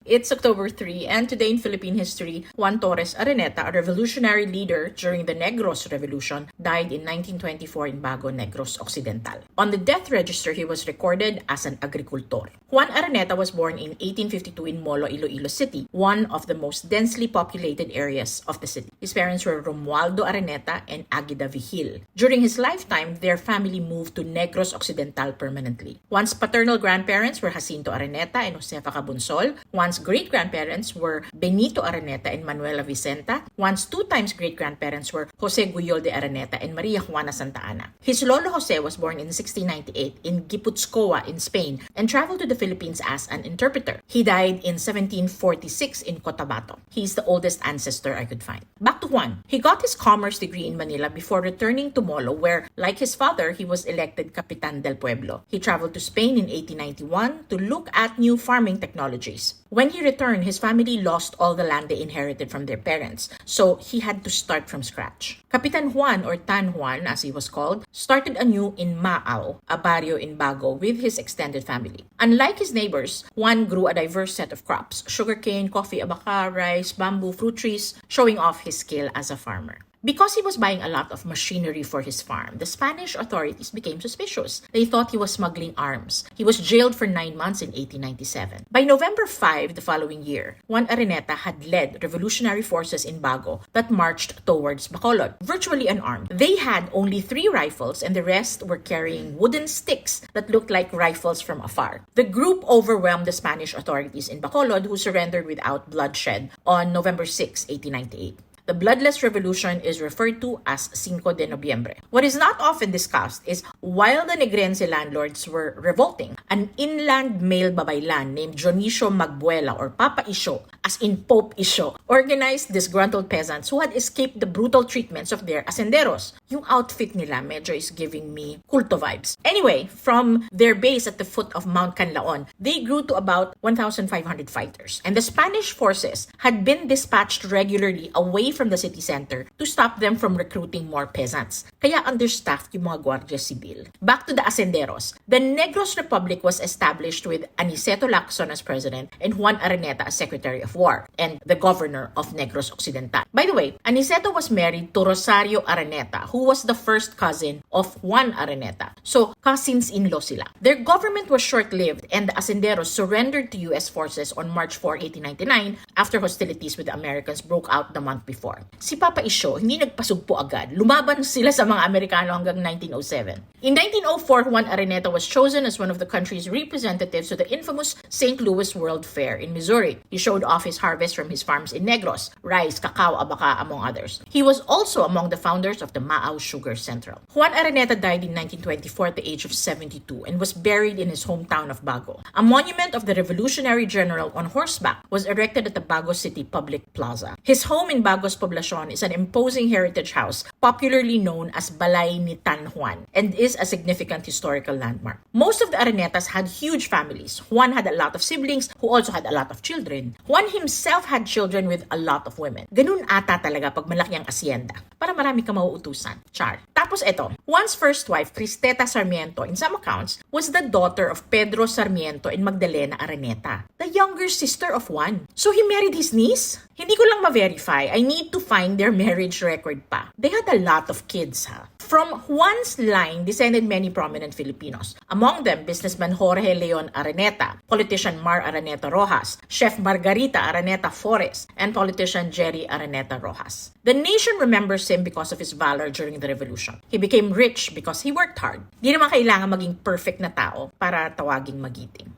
It's October 3, and today in Philippine history, Juan Araneta, a revolutionary leader during the Negros Revolution, died in 1924 in Bago, Negros Occidental. On the death register, he was recorded as an agricultor. Juan Araneta was born in 1852 in Molo, Iloilo City, one of the most densely populated areas of the city. His parents were Romualdo Araneta and Aguida Vigil. During his lifetime, their family moved to Negros Occidental permanently. Juan's paternal grandparents were Jacinto Araneta and Josefa Cabunsol. Juan's great-grandparents were Benito Araneta and Manuela Vicenta. Juan's two times great-grandparents were Jose Guyol de Araneta and Maria Juana Santa Ana. His lolo Jose was born in 1698 in Guipuzcoa in Spain and traveled to the Philippines as an interpreter. He died in 1746 in Cotabato. He's the oldest ancestor I could find. Back to Juan. He got his commerce degree in Manila before returning to Molo, where, like his father, he was elected Capitan del Pueblo. He traveled to Spain in 1891 to look at new farming technologies. When he returned, his family lost all the land they inherited from their parents, so he had to start from scratch. Capitan Juan, or Tan Juan as he was called, started anew in Maao, a barrio in Bago, with his extended family. Unlike his neighbors, Juan grew a diverse set of crops: sugarcane, coffee, abaca, rice, bamboo, fruit trees, showing off his skill as a farmer. Because he was buying a lot of machinery for his farm, the Spanish authorities became suspicious. They thought he was smuggling arms. He was jailed for 9 months in 1897. By November 5 the following year, Juan Araneta had led revolutionary forces in Bago that marched towards Bacolod, virtually unarmed. They had only 3 rifles and the rest were carrying wooden sticks that looked like rifles from afar. The group overwhelmed the Spanish authorities in Bacolod, who surrendered without bloodshed on November 6, 1898. The bloodless revolution is referred to as 5 de Noviembre. What is not often discussed is while the Negrense landlords were revolting, an inland male babaylan named Dionisio Magbuela, or Papa Isyo, as in Pope Isyo, organized disgruntled peasants who had escaped the brutal treatments of their hacenderos. Yung outfit nila medyo is giving me culto vibes. Anyway, from their base at the foot of Mount Canlaon, they grew to about 1,500 fighters. And the Spanish forces had been dispatched regularly away from the city center to stop them from recruiting more peasants. Kaya understaffed yung mga Guardia Civil. Back to the hacenderos. The Negros Republic was established with Aniceto Lacson as president and Juan Araneta as secretary of war and the governor of Negros Occidental. By the way, Aniceto was married to Rosario Araneta, who was the first cousin of Juan Araneta. So, cousins-in-law sila. Their government was short-lived and the hacenderos surrendered to US forces on March 4, 1899 after hostilities with the Americans broke out the month before. Si Papa Isyo hindi nagpasugpo agad. Lumaban sila sa mga Amerikano hanggang 1907. In 1904, Juan Araneta was chosen as one of the country's representatives to the infamous St. Louis World Fair in Missouri. He showed off his harvest from his farms in Negros, rice, cacao, abaca, among others. He was also among the founders of the Maao Sugar Central. Juan Araneta died in 1924 at the age of 72 and was buried in his hometown of Bago. A monument of the Revolutionary General on horseback was erected at the Bago City Public Plaza. His home in Bago's Poblacion is an imposing heritage house popularly known as Balay ni Tan Juan and is a significant historical landmark. Most of the Aranetas had huge families. Juan had a lot of siblings who also had a lot of children. Juan himself had children with a lot of women. Ganun ata talaga pag malaki ang asyenda. Para marami ka mauutusan. Char. Tapos eto, Juan's first wife, Cristeta Sarmiento, in some accounts, was the daughter of Pedro Sarmiento and Magdalena Araneta, the younger sister of Juan. So he married his niece? Hindi ko lang ma-verify. I need to find their marriage record pa. They had a lot of kids, ha? From Juan's line descended many prominent Filipinos. Among them, businessman Jorge Leon Araneta, politician Mar Araneta Rojas, chef Margarita Araneta Flores, and politician Jerry Araneta Rojas. The nation remembers him because of his valor during the revolution. He became rich because he worked hard. Di naman kailangan maging perfect na tao para tawaging magiting.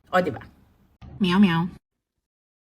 O, diba? Meow meow.